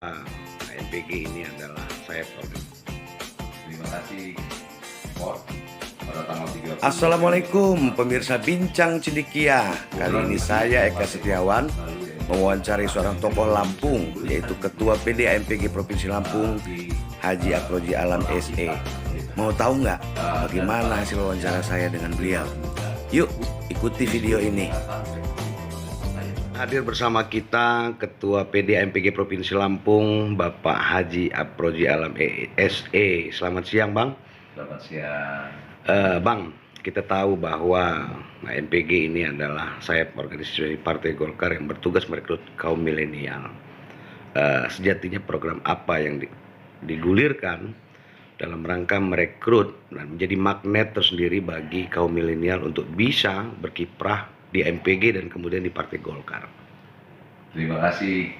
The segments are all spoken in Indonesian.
Ah, ANPG ini adalah sayap organisasi. Terima kasih, Port. Pada tanggal 30 Assalamualaikum pemirsa Bincang Cendekia. Kali ini saya Eka Setiawan mewawancari seorang tokoh Lampung, yaitu Ketua PD ANPG Provinsi Lampung, Haji Aproji Alam SE. Mau tahu nggak bagaimana hasil wawancara saya dengan beliau? Yuk ikuti video ini. Hadir bersama kita Ketua PD ANPG Provinsi Lampung, Bapak Haji Aproji Alam SE. Selamat siang, Bang. Selamat siang. Bang, kita tahu bahwa ANPG ini adalah sayap organisasi Partai Golkar yang bertugas merekrut kaum milenial. Sejatinya program apa yang digulirkan dalam rangka merekrut dan menjadi magnet tersendiri bagi kaum milenial untuk bisa berkiprah di ANPG dan kemudian di Partai Golkar. Terima kasih,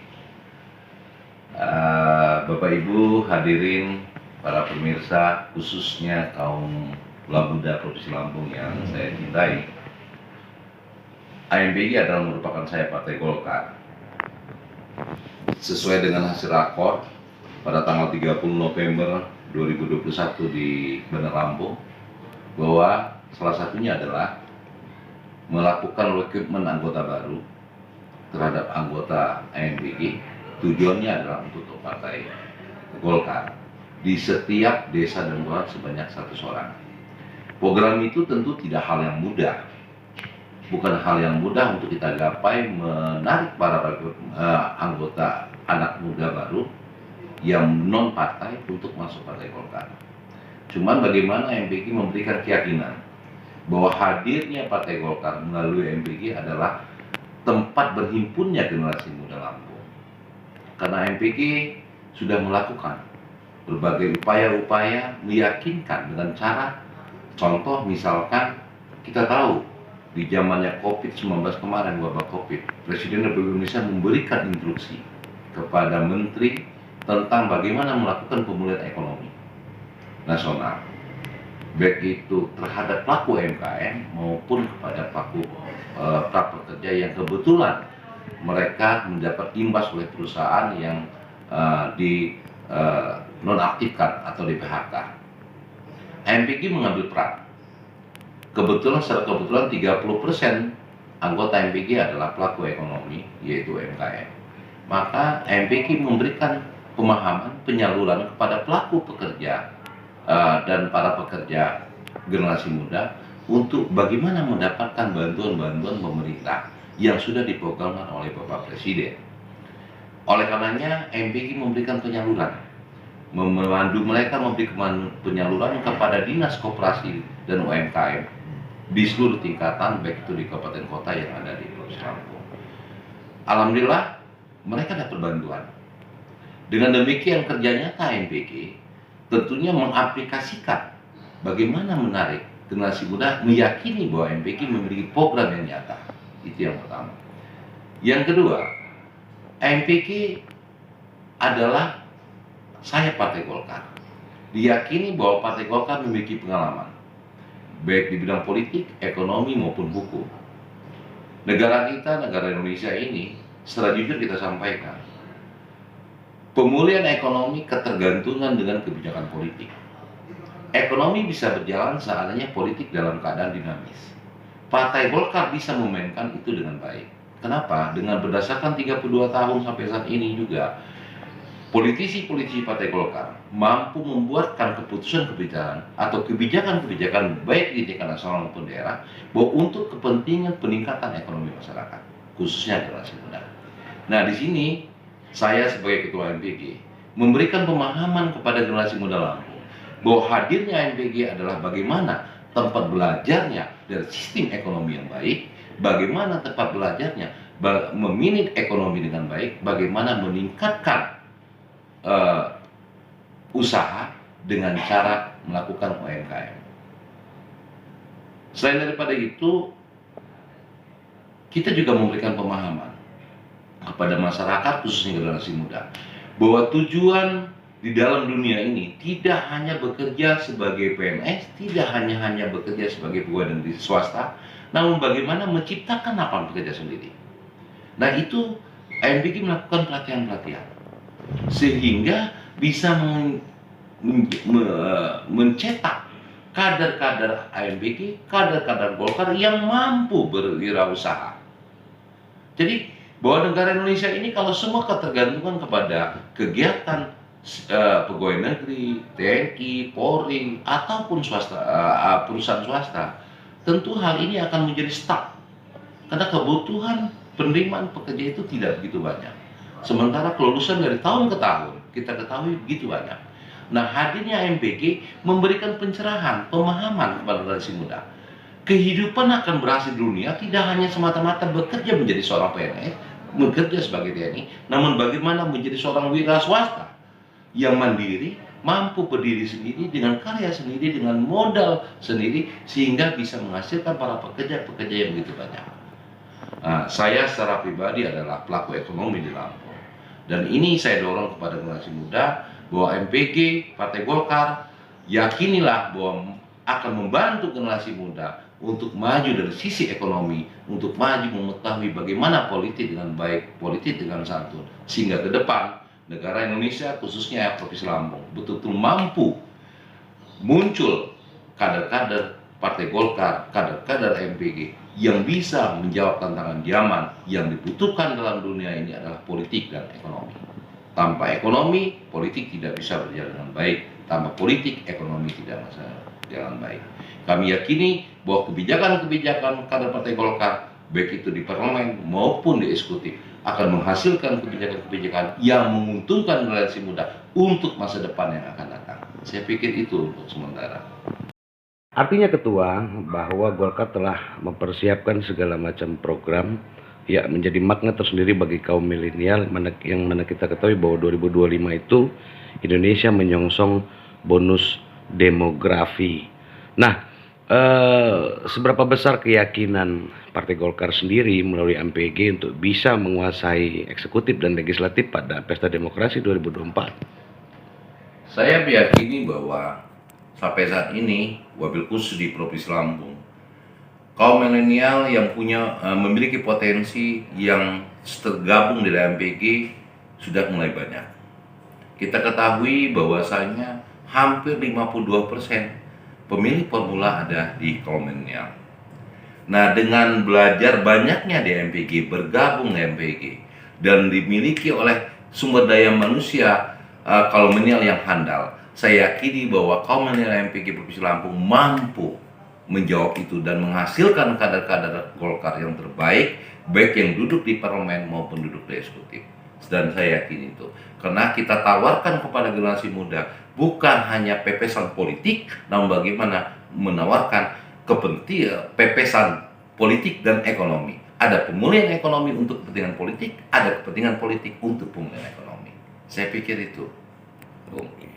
Bapak Ibu hadirin, para pemirsa, khususnya kaum muda Provinsi Lampung yang saya cintai. ANPG adalah merupakan sayap Partai Golkar. Sesuai dengan hasil rakor pada tanggal 30 November 2021 di Bandar Lampung, bahwa salah satunya adalah melakukan rekrutmen anggota baru terhadap anggota ANPG. Tujuannya adalah untuk Partai Golkar di setiap desa dan kelurahan sebanyak 100 orang. Program itu tentu tidak hal yang mudah, bukan hal yang mudah untuk kita gapai menarik para anggota anak muda baru yang non partai untuk masuk Partai Golkar. Cuman bagaimana ANPG memberikan keyakinan bahwa hadirnya Partai Golkar melalui ANPG adalah tempat berhimpunnya generasi muda Lampung. Karena ANPG sudah melakukan berbagai upaya-upaya meyakinkan dengan cara, contoh misalkan kita tahu di zamannya COVID-19 kemarin, wabah COVID, Presiden Republik Indonesia memberikan instruksi kepada Menteri tentang bagaimana melakukan pemulihan ekonomi nasional, baik itu terhadap pelaku UMKM maupun kepada pelaku prapekerja yang kebetulan mereka mendapat imbas oleh perusahaan yang nonaktifkan atau di PHK. ANPG mengambil peran. Secara kebetulan 30% anggota ANPG adalah pelaku ekonomi, yaitu UMKM. Maka ANPG memberikan pemahaman penyaluran kepada pelaku pekerja dan para pekerja generasi muda untuk bagaimana mendapatkan bantuan-bantuan pemerintah yang sudah diprogramkan oleh Bapak Presiden. Oleh karenanya ANPG memberikan penyaluran, memandu mereka memberikan penyaluran kepada Dinas Koperasi dan UMKM di seluruh tingkatan, baik itu di kabupaten kota yang ada di Provinsi Lampung. Alhamdulillah mereka dapat bantuan. Dengan demikian kerja nyata ANPG tentunya mengaplikasikan bagaimana menarik generasi muda meyakini bahwa ANPG memiliki program yang nyata. Itu yang pertama. Yang kedua, ANPG adalah sayap Partai Golkar. Diyakini bahwa Partai Golkar memiliki pengalaman baik di bidang politik, ekonomi maupun hukum. Negara kita, negara Indonesia ini, secara jujur kita sampaikan, pemulihan ekonomi ketergantungan dengan kebijakan politik. Ekonomi bisa berjalan seandainya politik dalam keadaan dinamis. Partai Golkar bisa memainkan itu dengan baik. Kenapa? Dengan berdasarkan 32 tahun sampai saat ini juga, politisi-politisi Partai Golkar mampu membuatkan keputusan-kebijakan atau kebijakan-kebijakan baik di tingkat nasional maupun daerah bahwa untuk kepentingan peningkatan ekonomi masyarakat, khususnya generasi muda. Nah, di sini saya sebagai Ketua ANPG memberikan pemahaman kepada generasi muda Lampung bahwa hadirnya ANPG adalah bagaimana tempat belajarnya dari sistem ekonomi yang baik, bagaimana tempat belajarnya memanage ekonomi dengan baik, bagaimana meningkatkan usaha dengan cara melakukan UMKM. Selain daripada itu, kita juga memberikan pemahaman kepada masyarakat khususnya generasi muda bahwa tujuan di dalam dunia ini tidak hanya bekerja sebagai PNS, tidak hanya bekerja sebagai pegawai negeri swasta, namun bagaimana menciptakan lapangan pekerjaan sendiri. Nah, itu ANPG melakukan pelatihan-pelatihan sehingga bisa mencetak kader-kader AMPG, kader-kader Golkar yang mampu berwirausaha. Jadi bahwa negara Indonesia ini kalau semua ketergantungan kepada kegiatan pegawai negeri, TNI, Polri, ataupun swasta, perusahaan swasta, tentu hal ini akan menjadi stuck karena kebutuhan penerimaan pekerja itu tidak begitu banyak. Sementara kelulusan dari tahun ke tahun kita ketahui begitu banyak. Nah, hadirnya AMPG memberikan pencerahan, pemahaman kepada generasi muda. Kehidupan akan berhasil di dunia tidak hanya semata-mata bekerja menjadi seorang PNS, bekerja sebagai TNI, namun bagaimana menjadi seorang wira swasta yang mandiri, mampu berdiri sendiri dengan karya sendiri, dengan modal sendiri, sehingga bisa menghasilkan para pekerja-pekerja yang begitu banyak. Nah, saya secara pribadi adalah pelaku ekonomi di Lampung, dan ini saya dorong kepada generasi muda bahwa MPG, Partai Golkar, yakinilah bahwa akan membantu generasi muda untuk maju dari sisi ekonomi, untuk maju mengetahui bagaimana politik dengan baik, politik dengan santun, sehingga ke depan negara Indonesia khususnya Provinsi Lampung betul-betul mampu muncul kader-kader Partai Golkar, kader-kader MPG yang bisa menjawab tantangan zaman. Yang dibutuhkan dalam dunia ini adalah politik dan ekonomi. Tanpa ekonomi, politik tidak bisa berjalan dengan baik. Tanpa politik, ekonomi tidak bisa berjalan baik. Kami yakini bahwa kebijakan-kebijakan kader Partai Golkar, baik itu di parlemen maupun di eksekutif, akan menghasilkan kebijakan-kebijakan yang menguntungkan generasi muda untuk masa depan yang akan datang. Saya pikir itu untuk sementara. Artinya Ketua, bahwa Golkar telah mempersiapkan segala macam program ya menjadi makna tersendiri bagi kaum milenial, yang mana kita ketahui bahwa 2025 itu Indonesia menyongsong bonus demografi. Nah, seberapa besar keyakinan Partai Golkar sendiri melalui MPG untuk bisa menguasai eksekutif dan legislatif pada pesta demokrasi 2024? Saya meyakini bahwa sampai saat ini, wabil khusus di Provinsi Lampung, kaum milenial yang memiliki potensi yang tergabung di MPG sudah mulai banyak. Kita ketahui bahwasanya hampir 52% pemilih formula ada di kaum milenial. Nah, dengan belajar banyaknya di MPG, bergabung di MPG, dan dimiliki oleh sumber daya manusia kaum milenial yang handal, saya yakini bahwa kaum milenial MPG Provinsi Lampung mampu menjawab itu dan menghasilkan kader-kader Golkar yang terbaik, baik yang duduk di parlemen maupun duduk di eksekutif. Dan saya yakin itu, karena kita tawarkan kepada generasi muda bukan hanya pepesan politik, namun bagaimana menawarkan kepentingan pepesan politik dan ekonomi. Ada pemulihan ekonomi untuk kepentingan politik, ada kepentingan politik untuk pemulihan ekonomi. Saya pikir itu. Oke.